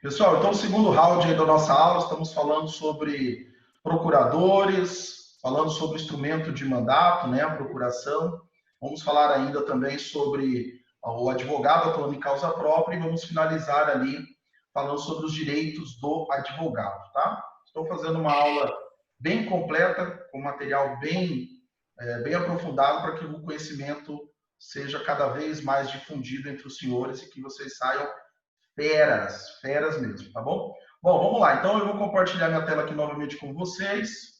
Pessoal, então, o segundo round aí da nossa aula, estamos falando sobre procuradores, falando sobre instrumento de mandato, né, a procuração. Vamos falar ainda também sobre o advogado atuando em causa própria e vamos finalizar ali falando sobre os direitos do advogado, tá? Estou fazendo uma aula bem completa, com material bem aprofundado para que o conhecimento seja cada vez mais difundido entre os senhores e que vocês saiam feras, feras mesmo, tá bom? Bom, vamos lá. Então eu vou compartilhar minha tela aqui novamente com vocês.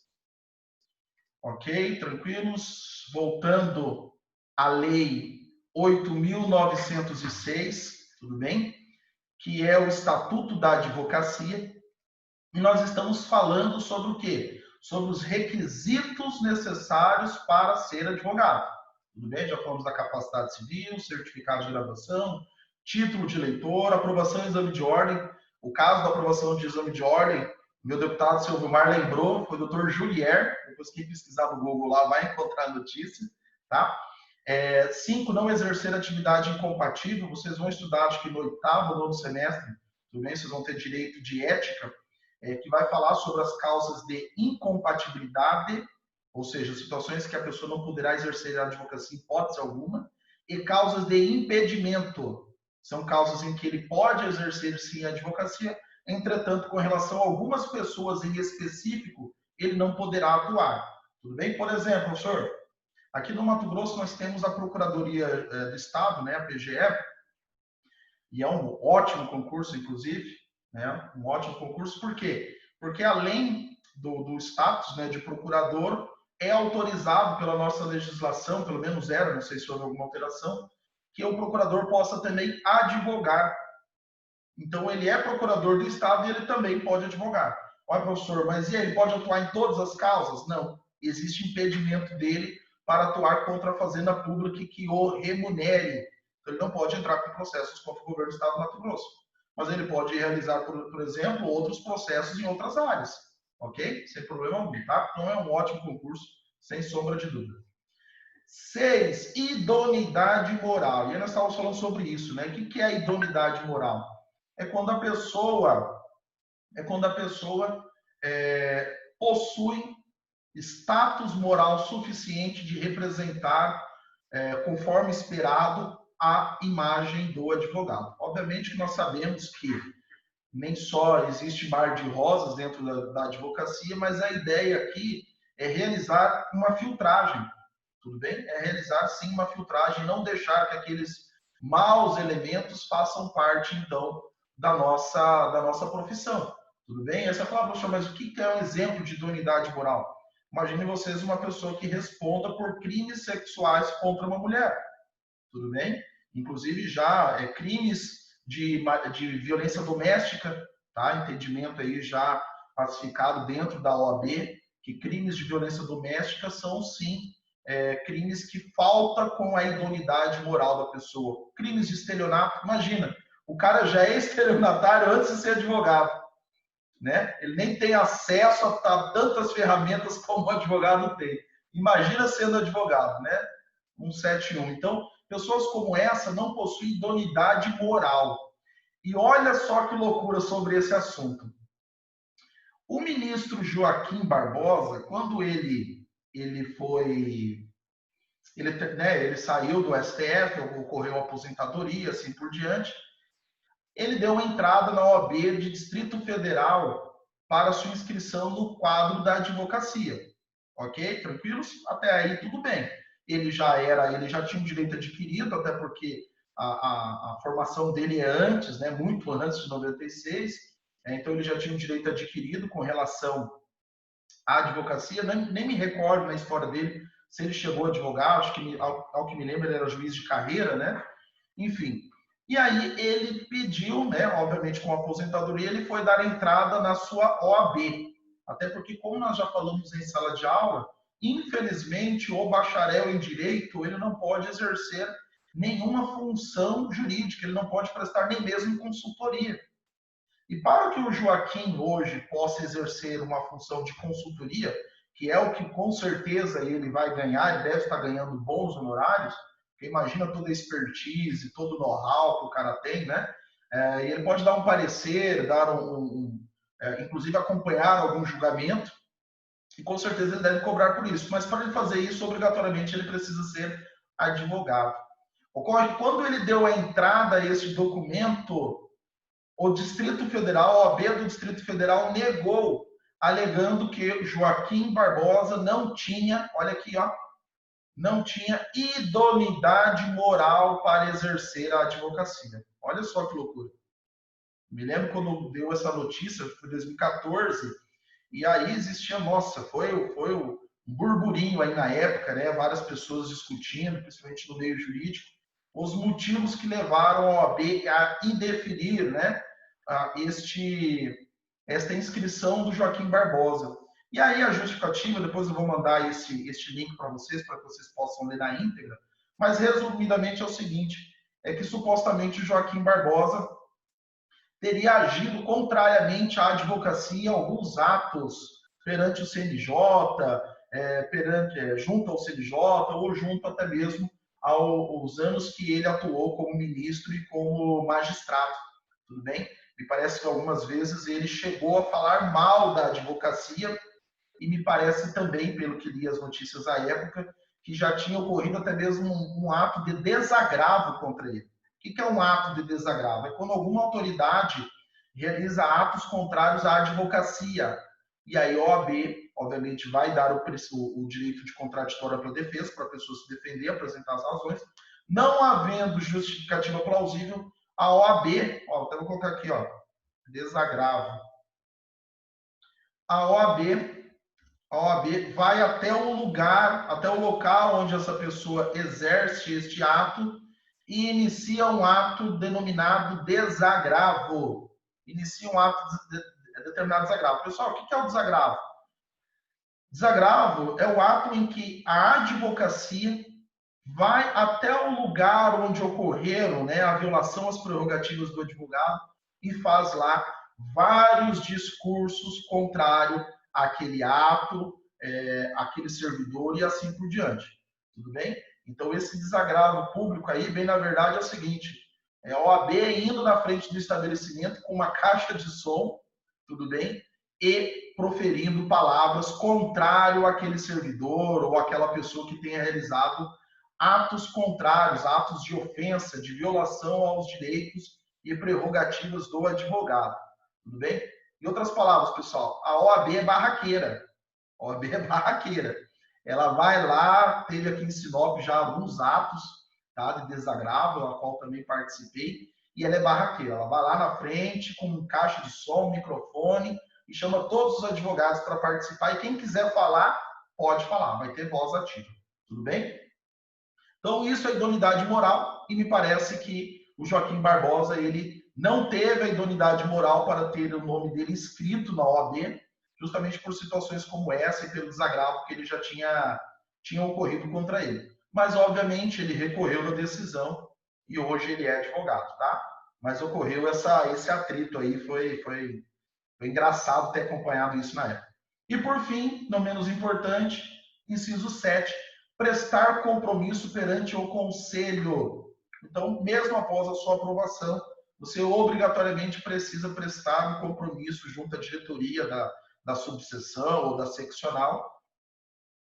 Ok, tranquilos? Voltando à Lei 8.906, tudo bem? Que é o Estatuto da Advocacia. E nós estamos falando sobre o quê? Sobre os requisitos necessários para ser advogado. Tudo bem? Já falamos da capacidade civil, certificado de graduação, título de eleitor, aprovação em exame de ordem. O caso da aprovação de exame de ordem, meu deputado seu Vilmar lembrou, foi o doutor Julier. Depois quem pesquisar no Google lá vai encontrar a notícia, tá? 5, não exercer atividade incompatível. Vocês vão estudar, acho que no 8º ou 9º semestre, tudo bem? Vocês vão ter direito de ética, que vai falar sobre as causas de incompatibilidade, ou seja, situações que a pessoa não poderá exercer a advocacia em hipótese alguma, e causas de impedimento. São causas em que ele pode exercer sim a advocacia, entretanto, com relação a algumas pessoas em específico, ele não poderá atuar. Tudo bem? Por exemplo, professor, aqui no Mato Grosso nós temos a Procuradoria do Estado, né, a PGE, e é um ótimo concurso, inclusive, né? Um ótimo concurso, por quê? Porque além do status, né, de procurador, é autorizado pela nossa legislação, pelo menos era, não sei se houve alguma alteração, que o procurador possa também advogar. Então, ele é procurador do Estado e ele também pode advogar. Olha, professor, mas e ele pode atuar em todas as causas? Não. Existe impedimento dele para atuar contra a fazenda pública que o remunere. Então, ele não pode entrar com processos contra o governo do Estado do Mato Grosso. Mas ele pode realizar, por exemplo, outros processos em outras áreas. Ok? Sem problema algum, tá? Então, é um ótimo concurso, sem sombra de dúvida. 6, idoneidade moral. E nós estávamos falando sobre isso, né? O que é a idoneidade moral? É quando a pessoa possui status moral suficiente de representar, conforme esperado, a imagem do advogado. Obviamente que nós sabemos que nem só existe mar de rosas dentro da advocacia, mas a ideia aqui é realizar uma filtragem, tudo bem? É realizar sim uma filtragem, não deixar que aqueles maus elementos façam parte, então, da nossa profissão, tudo bem? Aí você fala, poxa, mas o que é um exemplo de idoneidade moral? Imagine vocês uma pessoa que responda por crimes sexuais contra uma mulher, tudo bem? Inclusive já crimes de violência doméstica, tá? Entendimento aí já pacificado dentro da OAB, que crimes de violência doméstica são sim crimes que falta com a idoneidade moral da pessoa. Crimes de estelionato, imagina, o cara já é estelionatário antes de ser advogado, né? Ele nem tem acesso a tantas ferramentas como o advogado tem. Imagina sendo advogado, né? 171. Então, pessoas como essa não possuem idoneidade moral. E olha só que loucura sobre esse assunto. O ministro Joaquim Barbosa, quando ele saiu do STF, ocorreu a aposentadoria, assim por diante, ele deu uma entrada na OAB de Distrito Federal para sua inscrição no quadro da advocacia. Ok? Tranquilos? Até aí tudo bem. Ele já tinha um direito adquirido, até porque a formação dele é antes, né, muito antes de 96, então ele já tinha um direito adquirido com relação à advocacia. Nem me recordo na história dele se ele chegou a advogar, acho que, ao que me lembro, ele era juiz de carreira, né? Enfim. E aí ele pediu, né, obviamente com a aposentadoria, ele foi dar entrada na sua OAB. Até porque, como nós já falamos em sala de aula, infelizmente o bacharel em direito, ele não pode exercer nenhuma função jurídica, ele não pode prestar nem mesmo consultoria. E para que o Joaquim hoje possa exercer uma função de consultoria, que é o que com certeza ele vai ganhar, ele deve estar ganhando bons honorários, porque imagina toda a expertise, todo o know-how que o cara tem, né? E ele pode dar um parecer, inclusive acompanhar algum julgamento, e com certeza ele deve cobrar por isso. Mas para ele fazer isso, obrigatoriamente ele precisa ser advogado. Ocorre que quando ele deu a entrada a esse documento, o Distrito Federal, a OAB do Distrito Federal negou, alegando que Joaquim Barbosa não tinha, olha aqui, ó, não tinha idoneidade moral para exercer a advocacia. Olha só que loucura. Me lembro quando deu essa notícia, foi em 2014, e aí existia, nossa, foi um burburinho aí na época, né? Várias pessoas discutindo, principalmente no meio jurídico, os motivos que levaram a OAB a indeferir, né, esta inscrição do Joaquim Barbosa. E aí a justificativa, depois eu vou mandar este link para vocês possam ler na íntegra, mas resumidamente é o seguinte, é que supostamente o Joaquim Barbosa teria agido contrariamente à advocacia em alguns atos perante o CNJ, junto ao CNJ ou junto até mesmo aos anos que ele atuou como ministro e como magistrado. Tudo bem? Me parece que algumas vezes ele chegou a falar mal da advocacia e me parece também, pelo que li as notícias à época, que já tinha ocorrido até mesmo um ato de desagravo contra ele. O que é um ato de desagravo? É quando alguma autoridade realiza atos contrários à advocacia. E aí a OAB, obviamente, vai dar o direito de contraditória para a defesa, para a pessoa se defender, apresentar as razões. Não havendo justificativa plausível, a OAB, até vou colocar aqui, ó, desagravo. A OAB vai até o lugar, até o local onde essa pessoa exerce este ato e inicia um ato denominado desagravo. Inicia um ato determinado desagravo. Pessoal, o que é o desagravo? Desagravo é o ato em que a advocacia vai até o lugar onde ocorreram, né, a violação às prerrogativas do advogado e faz lá vários discursos contrários àquele ato, àquele servidor e assim por diante. Tudo bem? Então, esse desagravo público aí, bem na verdade, é o seguinte, a OAB indo na frente do estabelecimento com uma caixa de som, tudo bem? E proferindo palavras contrárias àquele servidor ou àquela pessoa que tenha realizado atos contrários, atos de ofensa, de violação aos direitos e prerrogativas do advogado. Tudo bem? Em outras palavras, pessoal, a OAB é barraqueira. A OAB é barraqueira. Ela vai lá, teve aqui em Sinop já alguns atos, tá, de desagravo, a qual também participei, e ela é barraqueira. Ela vai lá na frente com um caixa de som, um microfone, e chama todos os advogados para participar, e quem quiser falar, pode falar, vai ter voz ativa. Tudo bem? Então, isso é idoneidade moral, e me parece que o Joaquim Barbosa, ele não teve a idoneidade moral para ter o nome dele inscrito na OAB, justamente por situações como essa e pelo desagravo que ele já tinha ocorrido contra ele. Mas, obviamente, ele recorreu da decisão e hoje ele é advogado, tá? Mas ocorreu esse atrito aí, foi engraçado ter acompanhado isso na época. E, por fim, não menos importante, inciso 7, prestar compromisso perante o conselho. Então, mesmo após a sua aprovação, você obrigatoriamente precisa prestar um compromisso junto à diretoria da subseção ou da seccional,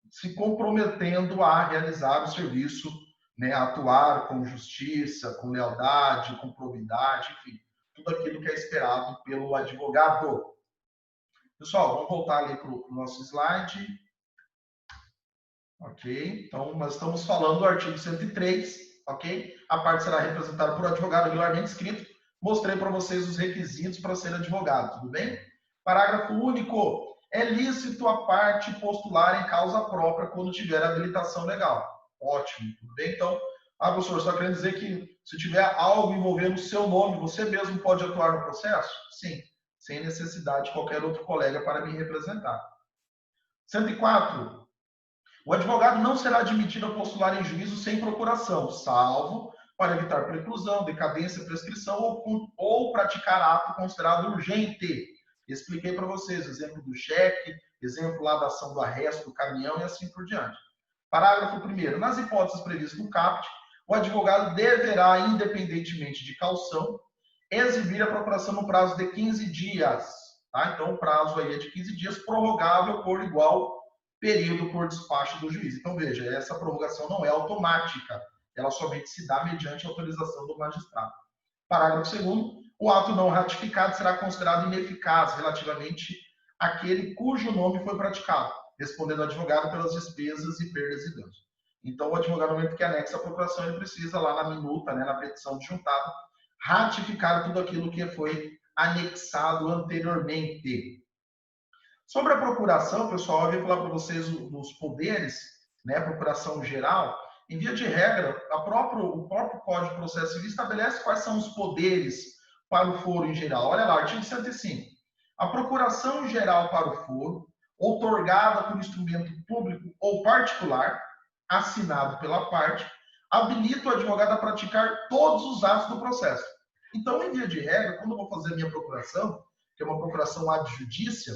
se comprometendo a realizar o serviço, né, a atuar com justiça, com lealdade, com probidade, enfim, tudo aquilo que é esperado pelo advogado. Pessoal, vamos voltar ali para o nosso slide. Ok? Então, nós estamos falando do artigo 103, ok? A parte será representada por advogado regularmente inscrito. Mostrei para vocês os requisitos para ser advogado, tudo bem? Parágrafo único. É lícito a parte postular em causa própria quando tiver habilitação legal. Ótimo, tudo bem? Então, professor, você está querendo dizer que se tiver algo envolvendo o seu nome, você mesmo pode atuar no processo? Sim, sem necessidade de qualquer outro colega para me representar. 104. O advogado não será admitido a postular em juízo sem procuração, salvo para evitar preclusão, decadência, prescrição ou praticar ato considerado urgente. Expliquei para vocês o exemplo do cheque, exemplo lá da ação do arresto do caminhão e assim por diante. Parágrafo 1º. Nas hipóteses previstas no CAPT, o advogado deverá, independentemente de caução, exibir a procuração no prazo de 15 dias. Tá? Então, o prazo aí é de 15 dias, prorrogável por igual período por despacho do juiz. Então, veja, essa prorrogação não é automática, ela somente se dá mediante autorização do magistrado. Parágrafo 2º, o ato não ratificado será considerado ineficaz relativamente àquele cujo nome foi praticado, respondendo ao advogado pelas despesas e perdas e danos. Então, o advogado, no momento que anexa a procuração, ele precisa lá na minuta, né, na petição de juntado, ratificar tudo aquilo que foi anexado anteriormente. Sobre a procuração, pessoal, eu vim falar para vocês dos poderes, né, procuração geral. Em via de regra, o próprio Código de Processo Civil estabelece quais são os poderes para o foro em geral. Olha lá, artigo 105. A procuração geral para o foro, outorgada por instrumento público ou particular, assinado pela parte, habilita o advogado a praticar todos os atos do processo. Então, em via de regra, quando eu vou fazer a minha procuração, que é uma procuração ad judicia,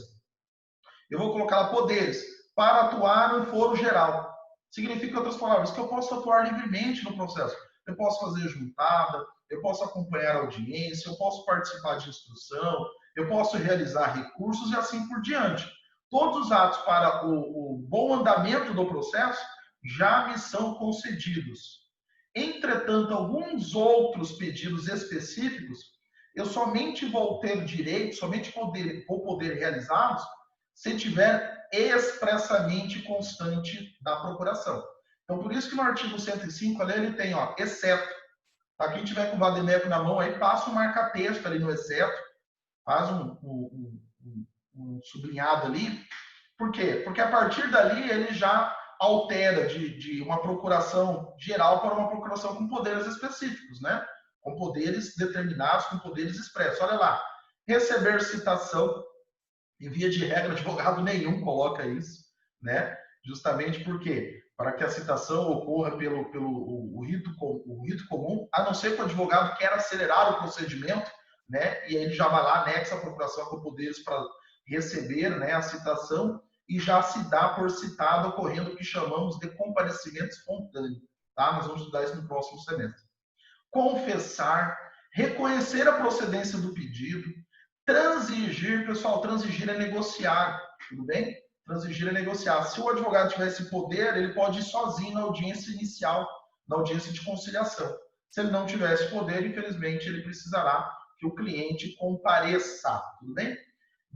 eu vou colocar lá poderes para atuar no foro geral. Significa, em outras palavras, que eu posso atuar livremente no processo. Eu posso fazer juntada, eu posso acompanhar a audiência, eu posso participar de instrução, eu posso realizar recursos e assim por diante. Todos os atos para o bom andamento do processo já me são concedidos. Entretanto, alguns outros pedidos específicos, eu somente vou ter direito, somente vou poder realizá-los se tiver expressamente constante da procuração. Então, por isso que no artigo 105, ali ele tem, ó, exceto. Tá? Quem tiver com o vademécum na mão, aí passa um marca-texto ali no exceto, faz um sublinhado ali. Por quê? Porque a partir dali ele já altera de uma procuração geral para uma procuração com poderes específicos, né? Com poderes determinados, com poderes expressos. Olha lá, receber citação, em via de regra, advogado nenhum coloca isso, né? Justamente porque para que a citação ocorra pelo rito comum, a não ser que o advogado queira acelerar o procedimento, né? E aí ele já vai lá, anexa a procuração com poderes para receber, né, a citação e já se dá por citado, ocorrendo o que chamamos de comparecimento espontâneo. Tá? Nós vamos estudar isso no próximo semestre. Confessar, reconhecer a procedência do pedido, transigir, pessoal, transigir é negociar, tudo bem? Transigir é negociar. Se o advogado tiver esse poder, ele pode ir sozinho na audiência inicial, na audiência de conciliação. Se ele não tiver esse poder, infelizmente, ele precisará que o cliente compareça, tudo bem?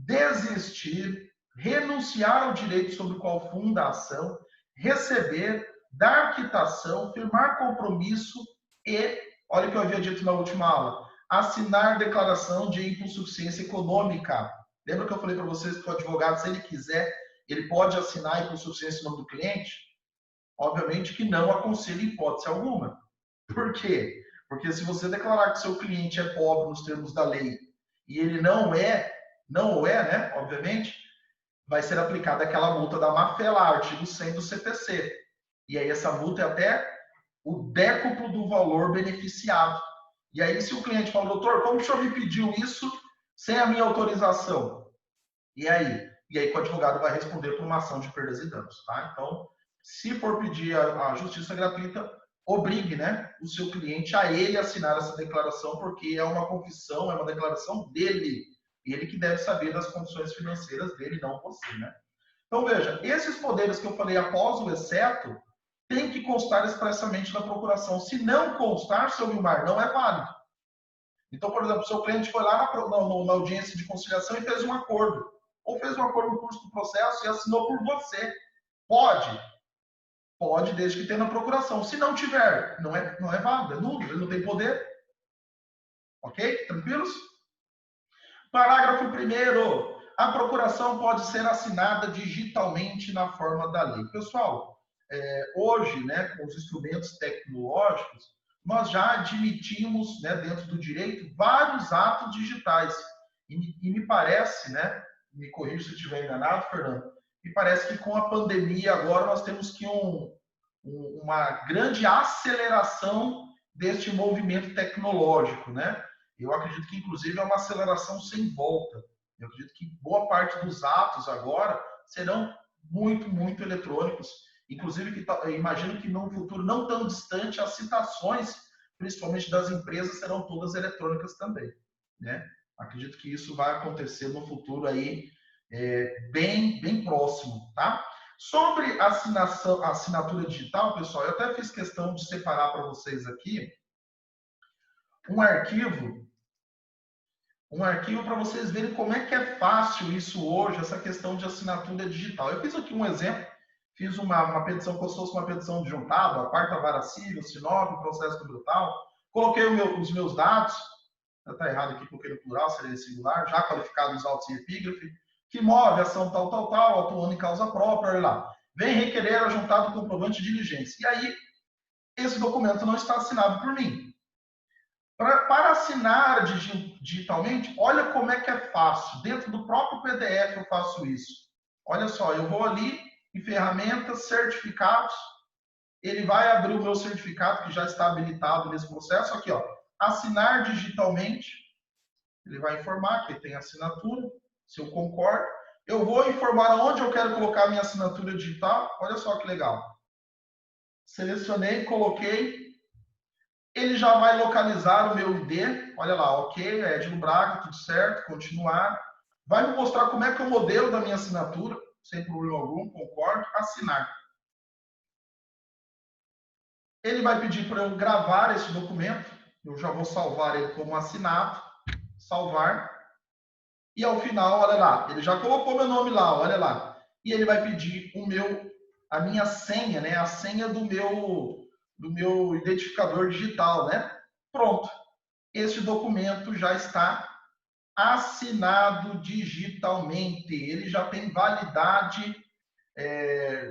Desistir, renunciar ao direito sobre o qual funda a ação, receber, dar quitação, firmar compromisso e, olha o que eu havia dito na última aula, assinar declaração de insuficiência econômica. Lembra que eu falei para vocês que o advogado, se ele quiser, ele pode assinar a insuficiência em nome do cliente? Obviamente que não aconselho hipótese alguma. Por quê? Porque se você declarar que seu cliente é pobre nos termos da lei e ele não o é, né? Obviamente, vai ser aplicada aquela multa da má-fé lá, artigo 100 do CPC. E aí essa multa é até o décuplo do valor beneficiado. E aí se o cliente fala, doutor, como o senhor me pediu isso sem a minha autorização? E aí? E aí que o advogado vai responder por uma ação de perdas e danos, tá? Então, se for pedir a justiça gratuita, obrigue, né, o seu cliente a ele assinar essa declaração, porque é uma confissão, é uma declaração dele. Ele que deve saber das condições financeiras dele, não você, né? Então, veja, esses poderes que eu falei após o exceto, tem que constar expressamente na procuração. Se não constar, seu Vilmar, não é válido. Então, por exemplo, seu cliente foi lá na audiência de conciliação e fez um acordo. Ou fez um acordo no curso do processo e assinou por você. Pode. Pode, desde que tenha na procuração. Se não tiver, não é válido, é nulo, ele não tem poder. Ok? Tranquilos? Parágrafo 1º. A procuração pode ser assinada digitalmente na forma da lei. Pessoal, hoje, né, com os instrumentos tecnológicos, nós já admitimos, né, dentro do direito, vários atos digitais. E me parece, né, me corrija se eu estiver enganado, Fernando, me parece que com a pandemia agora nós temos que uma grande aceleração deste movimento tecnológico, né? Eu acredito que, inclusive, é uma aceleração sem volta. Eu acredito que boa parte dos atos agora serão muito, muito eletrônicos. Inclusive, imagino que num futuro não tão distante, as citações, principalmente das empresas, serão todas eletrônicas também. né? Acredito que isso vai acontecer no futuro aí, bem próximo, tá? Sobre a assinatura digital, pessoal, eu até fiz questão de separar para vocês aqui um arquivo para vocês verem como é que é fácil isso hoje, essa questão de assinatura digital. Eu fiz aqui um exemplo, fiz uma petição, como se fosse uma petição de juntado, a quarta vara civil, Sinop, processo número tal, coloquei os meus dados, está errado aqui, coloquei no plural, seria singular, já qualificado os autos em epígrafe, que move ação tal, atuando em causa própria, olha lá. Vem requerer a juntado comprovante de diligência. E aí, esse documento não está assinado por mim. Para assinar digitalmente, olha como é que é fácil. Dentro do próprio PDF eu faço isso. Olha só, eu vou ali em ferramentas, certificados, ele vai abrir o meu certificado que já está habilitado nesse processo. Aqui, ó, assinar digitalmente. Ele vai informar que tem assinatura, se eu concordo. Eu vou informar onde eu quero colocar a minha assinatura digital. Olha só que legal. Selecionei, coloquei. Ele já vai localizar o meu ID. Olha lá, ok, é Edno Braga, tudo certo, continuar. Vai me mostrar como é que é o modelo da minha assinatura, sem problema algum, concordo. Assinar. Ele vai pedir para eu gravar esse documento. Eu já vou salvar ele como assinado. Salvar. E ao final, olha lá, ele já colocou meu nome lá, olha lá. E ele vai pedir a minha senha, né? A senha do meu identificador digital, né? Pronto. Este documento já está assinado digitalmente. Ele já tem validade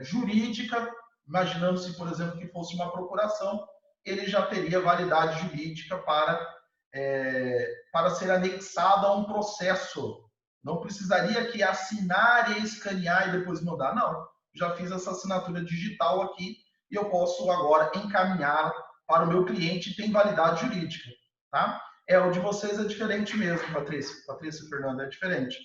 jurídica. Imaginando-se, por exemplo, que fosse uma procuração, ele já teria validade jurídica para ser anexado a um processo. Não precisaria que assinar e escanear e depois mandar. Não, já fiz essa assinatura digital aqui e eu posso agora encaminhar para o meu cliente e tem validade jurídica. Tá? O de vocês é diferente mesmo, Patrícia. Patrícia e Fernanda, é diferente.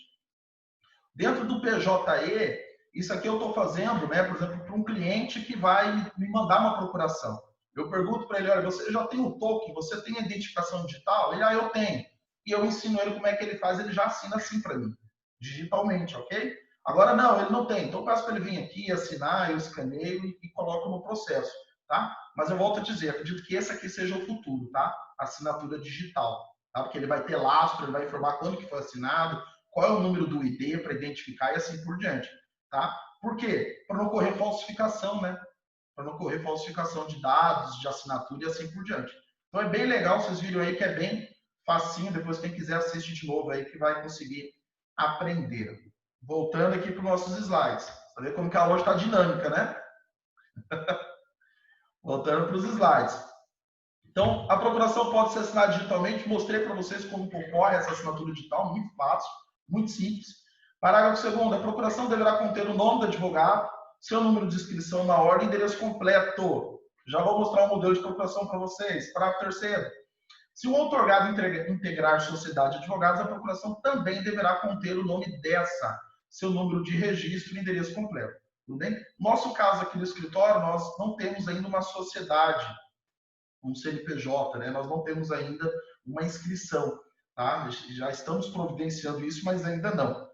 Dentro do PJE, isso aqui eu estou fazendo, né, por exemplo, para um cliente que vai me mandar uma procuração. Eu pergunto para ele, olha, você já tem o token, você tem a identificação digital? Ele, eu tenho. E eu ensino ele como é que ele faz, ele já assina assim para mim, digitalmente, ok? Agora, não, ele não tem. Então, eu peço para ele vir aqui, assinar, eu escaneio e coloco no processo, tá? Mas eu volto a dizer, acredito que esse aqui seja o futuro, tá? Assinatura digital, tá? Porque ele vai ter lastro, ele vai informar quando que foi assinado, qual é o número do ID para identificar e assim por diante, tá? Por quê? Para não ocorrer falsificação, né? Para não ocorrer falsificação de dados, de assinatura e assim por diante. Então é bem legal, vocês viram aí que é bem facinho, depois quem quiser assistir de novo aí que vai conseguir aprender. Voltando aqui para os nossos slides. Você vê como que a aula está dinâmica, né? Voltando para os slides. Então, a procuração pode ser assinada digitalmente. Mostrei para vocês como ocorre essa assinatura digital, muito fácil, muito simples. Parágrafo 2º. A procuração deverá conter o nome do advogado, seu número de inscrição na ordem e endereço completo. Já vou mostrar um modelo de procuração para vocês. Parágrafo 3º. Se o outorgado integrar sociedade de advogados, a procuração também deverá conter o nome dessa, seu número de registro e endereço completo. Tudo bem? Nosso caso aqui no escritório, nós não temos ainda uma sociedade, um CNPJ, né? Nós não temos ainda uma inscrição, tá? Já estamos providenciando isso, mas ainda não.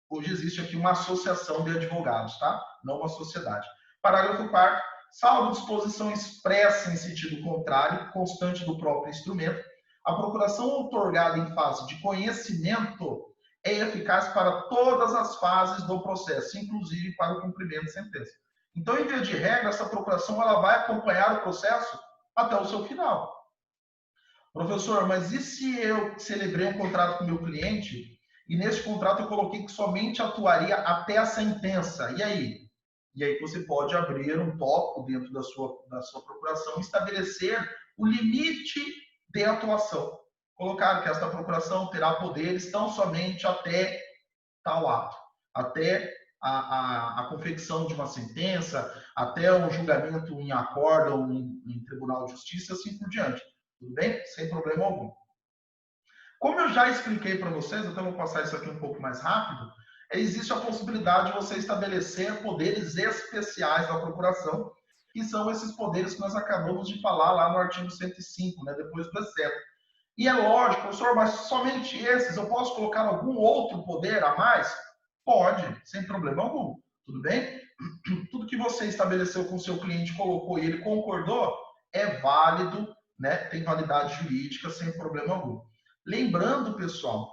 Hoje existe aqui uma associação de advogados, tá? Não uma sociedade. Parágrafo 4º. Salvo disposição expressa em sentido contrário, constante do próprio instrumento, a procuração outorgada em fase de conhecimento é eficaz para todas as fases do processo, inclusive para o cumprimento de sentença. Então, em via de regra, essa procuração ela vai acompanhar o processo até o seu final. Professor, mas e se eu celebrei um contrato com o meu cliente e nesse contrato eu coloquei que somente atuaria até a sentença? E aí? E aí você pode abrir um tópico dentro da sua procuração e estabelecer o limite de atuação. Colocar que esta procuração terá poderes tão somente até tal ato, até a confecção de uma sentença, até um julgamento em acórdão, em tribunal de justiça, assim por diante. Tudo bem? Sem problema algum. Como eu já expliquei para vocês, então vou passar isso aqui um pouco mais rápido, existe a possibilidade de você estabelecer poderes especiais da procuração, que são esses poderes que nós acabamos de falar lá no artigo 105, né, depois do exceto. E é lógico, professor, mas somente esses, eu posso colocar algum outro poder a mais? Pode, sem problema algum, tudo bem? Tudo que você estabeleceu com o seu cliente, colocou e ele concordou, é válido, né? Tem validade jurídica sem problema algum. Lembrando, pessoal,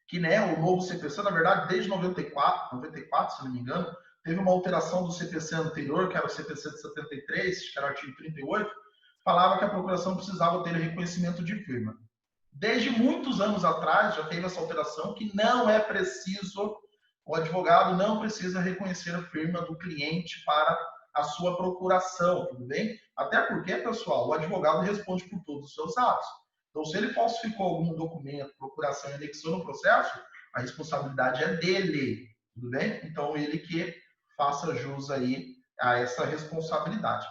que, né, o novo CPC, na verdade, desde 94, se não me engano, teve uma alteração do CPC anterior, que era o CPC de 73, que era o artigo 38, falava que a procuração precisava ter reconhecimento de firma. Desde muitos anos atrás, já teve essa alteração, que não é preciso, o advogado não precisa reconhecer a firma do cliente para a sua procuração, tudo bem? Até porque, pessoal, o advogado responde por todos os seus atos. Então, se ele falsificou algum documento, procuração e anexou no processo, a responsabilidade é dele, tudo bem? Então, ele que faça jus aí a essa responsabilidade.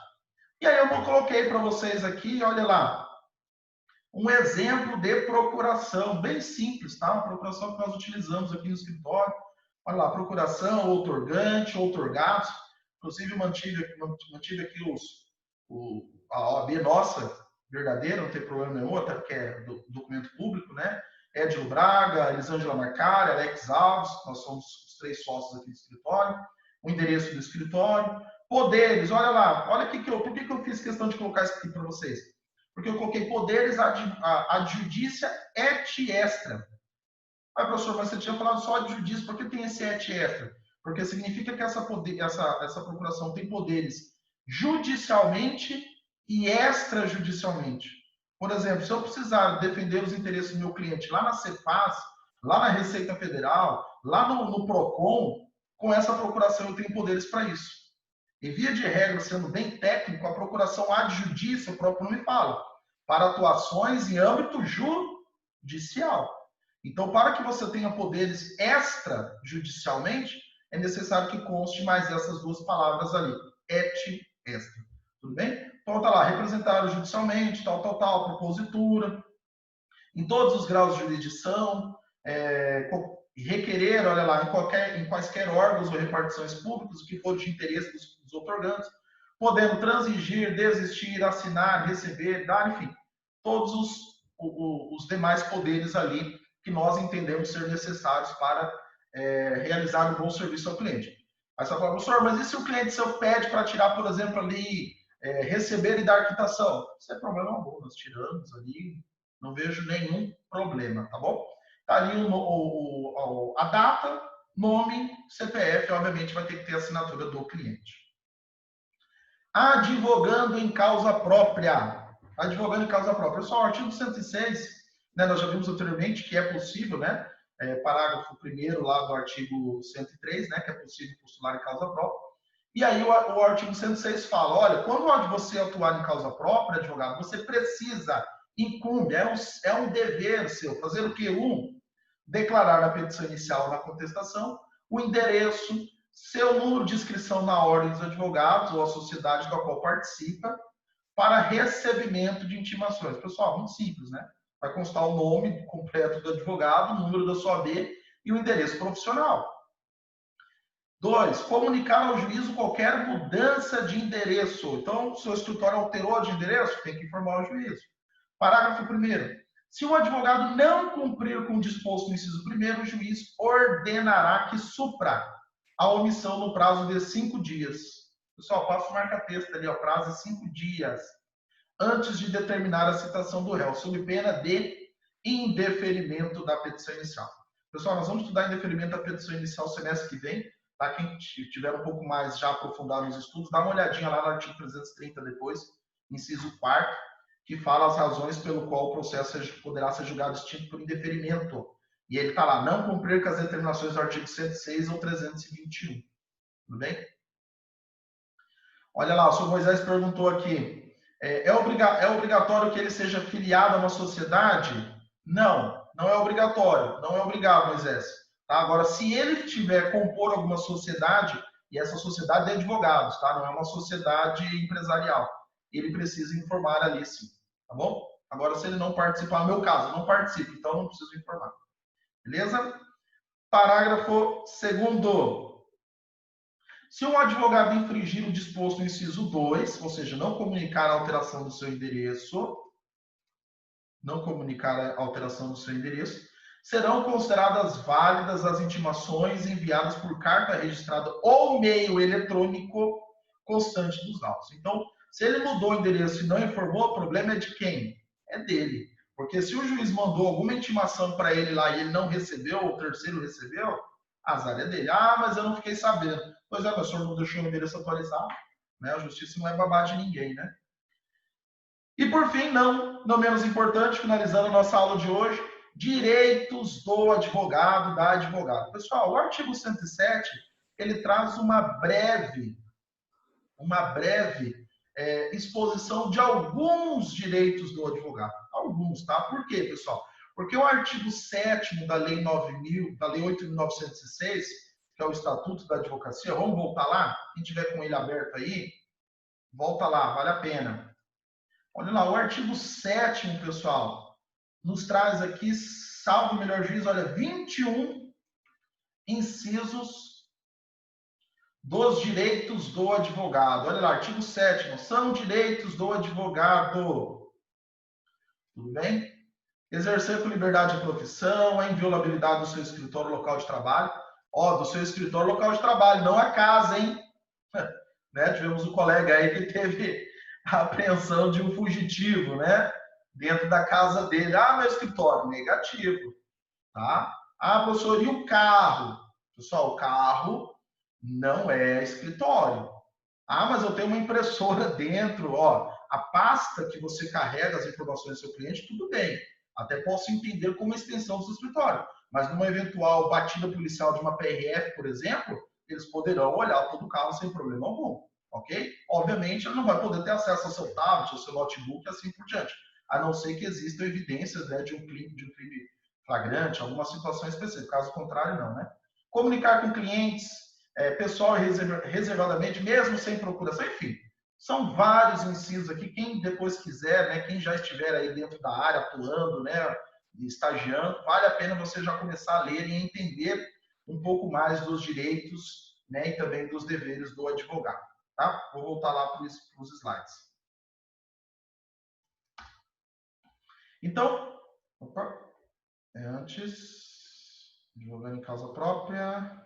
E aí eu coloquei para vocês aqui, olha lá, um exemplo de procuração, bem simples, tá? Uma procuração que nós utilizamos aqui no escritório. Olha lá, procuração, outorgante, outorgados. Inclusive, mantive aqui a OAB nossa, verdadeira, não tem problema nenhum, até porque é documento público, né? Edilo Braga, Elisângela Marcari, Alex Alves, nós somos os 3 sócios aqui do escritório. O endereço do escritório. Poderes, olha lá, olha aqui por que eu fiz questão de colocar isso aqui para vocês? Porque eu coloquei poderes ad judicia et extra. Ah, professor, mas você tinha falado só de judiça, por que tem esse et extra? Porque significa que essa procuração tem poderes judicialmente e extrajudicialmente. Por exemplo, se eu precisar defender os interesses do meu cliente lá na Cepaz, lá na Receita Federal, lá no PROCON, com essa procuração eu tenho poderes para isso. E via de regra, sendo bem técnico, a procuração ad judicia, o próprio nome fala, para atuações em âmbito judicial. Então, para que você tenha poderes extrajudicialmente, é necessário que conste mais essas 2 palavras ali, et extra. Tudo bem? Então, tá lá, representar judicialmente, tal, propositura, em todos os graus de jurisdição, requerer, olha lá, em quaisquer órgãos ou repartições públicas, o que for de interesse dos outorgantes, podendo transigir, desistir, assinar, receber, dar, enfim, todos os demais poderes ali que nós entendemos ser necessários para realizar um bom serviço ao cliente. Aí você fala, professor, mas e se o cliente seu pede para tirar, por exemplo, ali, receber e dar quitação? Isso é problema algum, nós tiramos ali, não vejo nenhum problema, tá bom? Tá ali a data, nome, CPF, obviamente vai ter que ter a assinatura do cliente. Advogando em causa própria. Advogando em causa própria. Pessoal, o artigo 106, né, nós já vimos anteriormente que é possível, né? Parágrafo 1º lá do artigo 103, né, que é possível postular em causa própria. E aí o artigo 106 fala, olha, quando você atuar em causa própria, advogado, você precisa, incumbe, é um dever seu, fazer o quê? Declarar na petição inicial, na contestação, o endereço, seu número de inscrição na ordem dos advogados ou a sociedade da qual participa, para recebimento de intimações. Pessoal, muito simples, né? Vai constar o nome completo do advogado, o número da sua OAB e o endereço profissional. 2, comunicar ao juízo qualquer mudança de endereço. Então, se o escritório alterou de endereço, tem que informar o juízo. Parágrafo 1º. Se o advogado não cumprir com o disposto no inciso 1º, o juiz ordenará que supra a omissão no prazo de 5 dias. Pessoal, passo marca-texto ali, ó, prazo de 5 dias, antes de determinar a citação do réu, sob pena de indeferimento da petição inicial. Pessoal, nós vamos estudar indeferimento da petição inicial semestre que vem, tá? Quem tiver um pouco mais já aprofundado nos estudos, dá uma olhadinha lá no artigo 330 depois, inciso 4º, que fala as razões pelo qual o processo poderá ser julgado extinto por indeferimento. E ele está lá, não cumprir com as determinações do artigo 106 ou 321. Tudo bem? Olha lá, o senhor Moisés perguntou aqui, é obrigatório que ele seja filiado a uma sociedade? Não, não é obrigatório, não é obrigado, Moisés. Tá? Agora, se ele tiver compor alguma sociedade, e essa sociedade é de advogados, tá? Não é uma sociedade empresarial, ele precisa informar ali sim, tá bom? Agora, se ele não participar, no meu caso, eu não participo, então não preciso informar. Beleza? Parágrafo 2º. Se um advogado infringir o disposto no inciso 2, ou seja, não comunicar a alteração do seu endereço, não comunicar a alteração do seu endereço, serão consideradas válidas as intimações enviadas por carta registrada ou meio eletrônico constante dos autos. Então, se ele mudou o endereço e não informou, o problema é de quem? É dele. Porque se o juiz mandou alguma intimação para ele lá e ele não recebeu, ou o terceiro recebeu, azar é dele. Ah, mas eu não fiquei sabendo. Pois é, mas o senhor não deixou o endereço atualizado. Né? A justiça não é babá de ninguém, né? E por fim, não menos importante, finalizando nossa aula de hoje, direitos do advogado, da advogada. Pessoal, o artigo 107, ele traz uma breve exposição de alguns direitos do advogado. Alguns, tá? Por quê, pessoal? Porque o artigo 7º da Lei 9.000, da Lei 8.906, que é o Estatuto da Advocacia, vamos voltar lá? Quem tiver com ele aberto aí, volta lá, vale a pena. Olha lá, o artigo 7º, pessoal, nos traz aqui, salvo o melhor juízo, olha, 21 incisos dos direitos do advogado. Olha lá, artigo 7º, são direitos do advogado. Tudo bem? Exercer com liberdade a profissão, a inviolabilidade do seu escritório local de trabalho. Ó, do seu escritório local de trabalho, não a casa, hein? Né? Tivemos um colega aí que teve a apreensão de um fugitivo, né? Dentro da casa dele. Ah, meu escritório, negativo. Tá? Ah, professor, e o carro? Pessoal, o carro não é escritório. Ah, mas eu tenho uma impressora dentro, ó. A pasta que você carrega as informações do seu cliente, tudo bem. Até posso entender como extensão do seu escritório. Mas numa eventual batida policial de uma PRF, por exemplo, eles poderão olhar todo o carro sem problema algum, ok? Obviamente, ele não vai poder ter acesso ao seu tablet, ao seu notebook e assim por diante. A não ser que existam evidências, né, de um crime flagrante, alguma situação específica. Caso contrário, não, né? Comunicar com clientes, pessoal reservadamente, mesmo sem procuração, enfim. São vários incisos aqui. Quem depois quiser, né, quem já estiver aí dentro da área, atuando, né, estagiando, vale a pena você já começar a ler e entender um pouco mais dos direitos, né, e também dos deveres do advogado. Tá? Vou voltar lá para os slides. Então, antes, advogando em causa própria.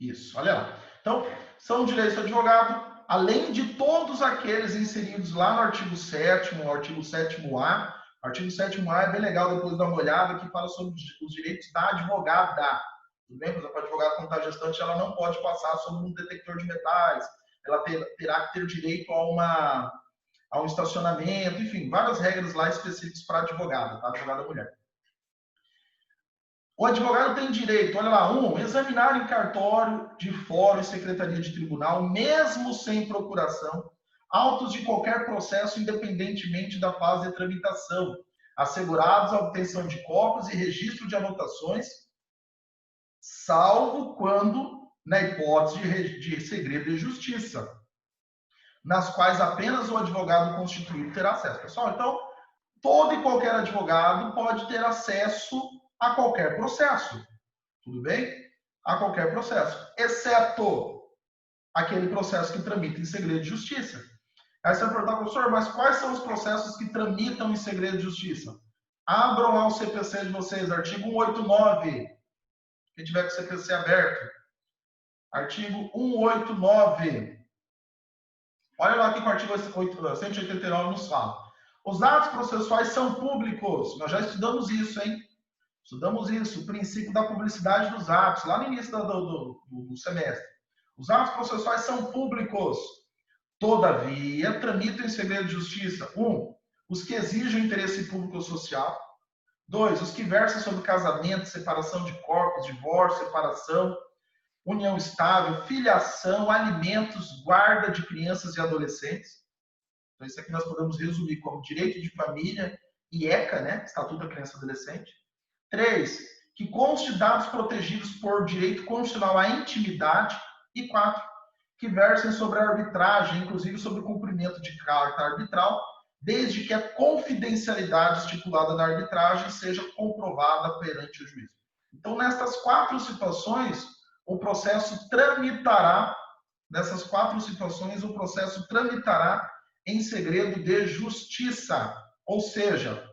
Isso, olha lá. Então, são direitos do advogado, além de todos aqueles inseridos lá no artigo 7º, o artigo 7º-A. O artigo 7º-A é bem legal, depois dá uma olhada, que fala sobre os direitos da advogada. Tudo bem? Por exemplo, a advogada, quando está gestante, ela não pode passar sobre um detector de metais, ela terá que ter direito a um estacionamento, enfim, várias regras lá específicas para a advogada, tá? Advogada mulher. O advogado tem direito, olha lá, examinar em cartório de fórum e secretaria de tribunal, mesmo sem procuração, autos de qualquer processo, independentemente da fase de tramitação, assegurados a obtenção de cópias e registro de anotações, salvo quando, na hipótese de segredo de justiça, nas quais apenas o advogado constituído terá acesso. Pessoal, então, todo e qualquer advogado pode ter acesso a qualquer processo. Tudo bem? A qualquer processo. Exceto aquele processo que tramita em segredo de justiça. Aí você vai perguntar, professor, mas quais são os processos que tramitam em segredo de justiça? Abram lá o CPC de vocês, artigo 189. Quem tiver com o CPC aberto. Artigo 189. Olha lá aqui com o artigo 189 nos fala. Os atos processuais são públicos. Nós já estudamos isso, hein? Estudamos isso, o princípio da publicidade dos atos, lá no início do semestre. Os atos processuais são públicos. Todavia, tramitam em segredo de justiça. 1. Os que exigem interesse público ou social. 2. Os que versam sobre casamento, separação de corpos, divórcio, separação, união estável, filiação, alimentos, guarda de crianças e adolescentes. Então, isso aqui nós podemos resumir como direito de família e ECA, né? Estatuto da Criança e Adolescente. 3. Que conste dados protegidos por direito constitucional à intimidade. E 4. Que versem sobre a arbitragem, inclusive sobre o cumprimento de carta arbitral, desde que a confidencialidade estipulada na arbitragem seja comprovada perante o juiz. Então, nestas 4 situações, o processo tramitará, nessas 4 situações, o processo tramitará em segredo de justiça. Ou seja,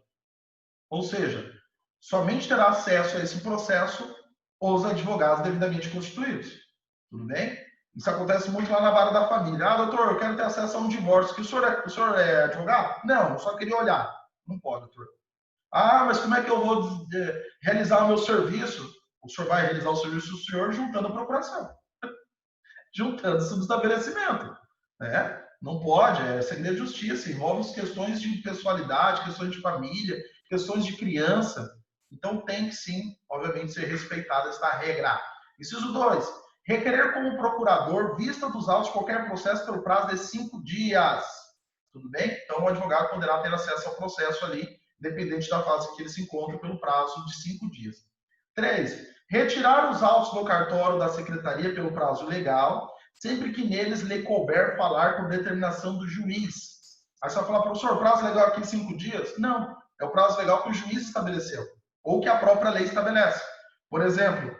somente terá acesso a esse processo os advogados devidamente constituídos. Tudo bem? Isso acontece muito lá na vara da família. Ah, doutor, eu quero ter acesso a um divórcio. Que o senhor é advogado? Não, eu só queria olhar. Não pode, doutor. Ah, mas como é que eu vou realizar o meu serviço? O senhor vai realizar o serviço do senhor juntando a procuração, juntando-se no estabelecimento. Né? Não pode, é segredo de justiça, envolve questões de pessoalidade, questões de família, questões de criança. Então tem que sim, obviamente, ser respeitada esta regra. Inciso 2. Requerer como procurador vista dos autos de qualquer processo pelo prazo de 5 dias. Tudo bem? Então o advogado poderá ter acesso ao processo ali, dependente da fase que ele se encontra, pelo prazo de 5 dias. 3. Retirar os autos do cartório da secretaria pelo prazo legal, sempre que neles lhe couber falar por determinação do juiz. Aí você vai falar, professor, prazo legal aqui 5 dias? Não, é o prazo legal que o juiz estabeleceu, ou que a própria lei estabelece. Por exemplo,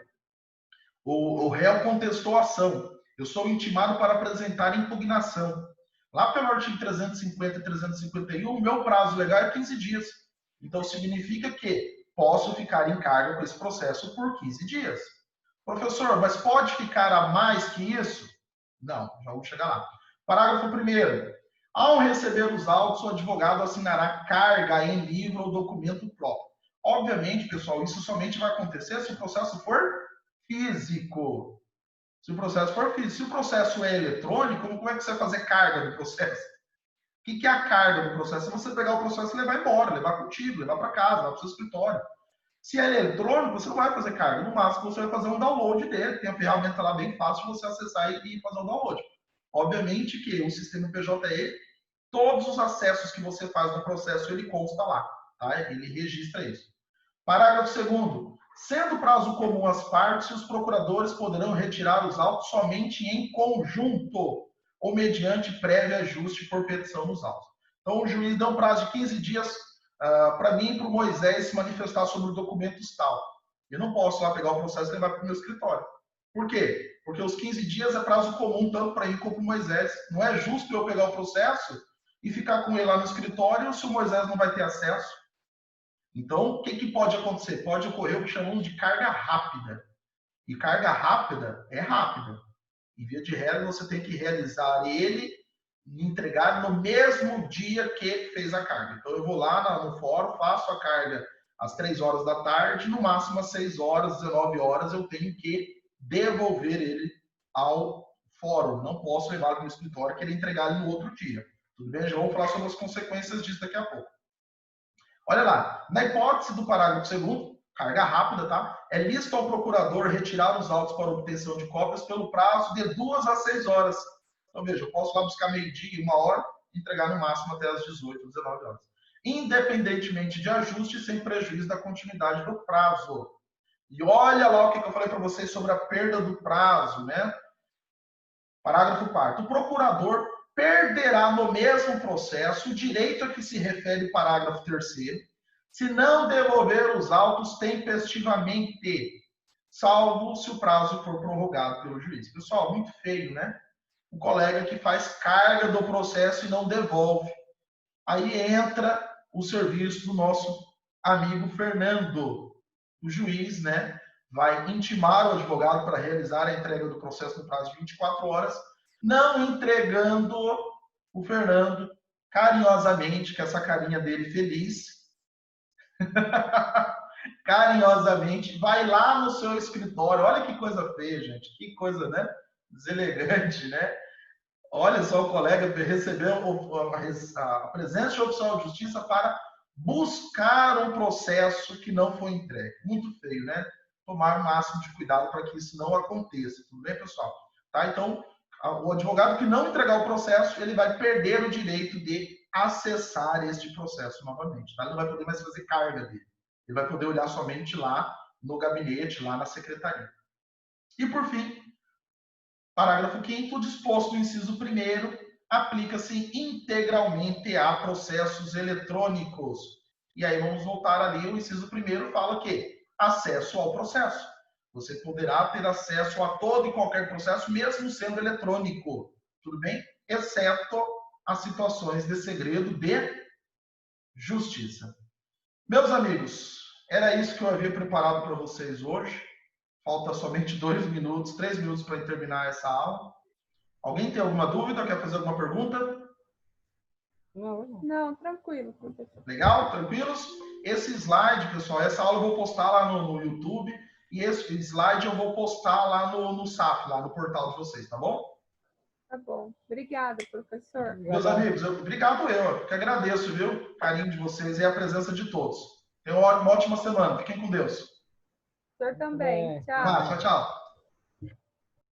o réu contestou a ação. Eu sou intimado para apresentar impugnação. Lá pelo artigo 350 e 351, o meu prazo legal é 15 dias. Então, significa que posso ficar em cargo com esse processo por 15 dias. Professor, mas pode ficar a mais que isso? Não, já vamos chegar lá. Parágrafo 1º. Ao receber os autos, o advogado assinará carga em livro ou documento próprio. Obviamente, pessoal, isso somente vai acontecer se o processo for físico. Se o processo for físico. Se o processo é eletrônico, como é que você vai fazer carga do processo? O que é a carga do processo? É você pegar o processo e levar embora, levar contigo, levar para casa, levar para o seu escritório. Se é eletrônico, você não vai fazer carga. No máximo, você vai fazer um download dele. Tem a ferramenta lá bem fácil de você acessar e fazer um download. Obviamente que o sistema PJE, todos os acessos que você faz no processo, ele consta lá. Tá? Ele registra isso. Parágrafo 2º. Sendo prazo comum às partes, os procuradores poderão retirar os autos somente em conjunto ou mediante prévio ajuste por petição dos autos. Então, o juiz dá um prazo de 15 dias para mim e para o Moisés se manifestar sobre documentos tal. Eu não posso lá pegar o processo e levar para o meu escritório. Por quê? Porque os 15 dias é prazo comum tanto para ele como para o Moisés. Não é justo eu pegar o processo e ficar com ele lá no escritório se o Moisés não vai ter acesso. Então, o que pode acontecer? Pode ocorrer o que chamamos de carga rápida. E carga rápida é rápida. Em via de regra, você tem que realizar ele e entregar no mesmo dia que fez a carga. Então, eu vou lá no fórum, faço a carga às 3 horas da tarde, no máximo às 6 horas, 19 horas, eu tenho que devolver ele ao fórum. Não posso levar para o escritório e querer entregar ele no outro dia. Tudo bem? Já vamos falar sobre as consequências disso daqui a pouco. Olha lá, na hipótese do parágrafo 2º, carga rápida, tá? É lícito ao procurador retirar os autos para obtenção de cópias pelo prazo de 2 a 6 horas. Então, veja, eu posso lá buscar meio-dia, 1 hora, e entregar no máximo até as 18, 19 horas. Independentemente de ajuste, sem prejuízo da continuidade do prazo. E olha lá o que eu falei para vocês sobre a perda do prazo, né? Parágrafo 4º. O procurador perderá no mesmo processo o direito a que se refere o parágrafo 3º, se não devolver os autos tempestivamente, salvo se o prazo for prorrogado pelo juiz. Pessoal, muito feio, né? O colega que faz carga do processo e não devolve. Aí entra o serviço do nosso amigo Fernando. O juiz, né, vai intimar o advogado para realizar a entrega do processo no prazo de 24 horas, não entregando o Fernando carinhosamente, com essa carinha dele feliz, carinhosamente, vai lá no seu escritório. Olha que coisa feia, gente, que coisa, né, deselegante, né? Olha só, o colega recebeu a presença de oficial de justiça para buscar um processo que não foi entregue. Muito feio, né? Tomar o máximo de cuidado para que isso não aconteça. Tudo bem, pessoal? Tá? Então, o advogado que não entregar o processo, ele vai perder o direito de acessar este processo novamente. Tá? Ele não vai poder mais fazer carga dele. Ele vai poder olhar somente lá no gabinete, lá na secretaria. E, por fim, parágrafo 5º, disposto no inciso 1º, aplica-se integralmente a processos eletrônicos. E aí vamos voltar ali, o inciso 1º fala que acesso ao processo. Você poderá ter acesso a todo e qualquer processo, mesmo sendo eletrônico. Tudo bem? Exceto as situações de segredo de justiça. Meus amigos, era isso que eu havia preparado para vocês hoje. Falta somente 2 minutos, 3 minutos para terminar essa aula. Alguém tem alguma dúvida? Quer fazer alguma pergunta? Não, tranquilo, professor. Legal? Tranquilos? Esse slide, pessoal, essa aula eu vou postar lá no YouTube e esse slide eu vou postar lá no SAF, lá no portal de vocês, tá bom? Tá bom. Obrigada, professor. Meus amigos, obrigado eu, que agradeço, viu? O carinho de vocês e a presença de todos. Tenham uma ótima semana. Fiquem com Deus. O senhor também. Tchau. Tchau, tchau.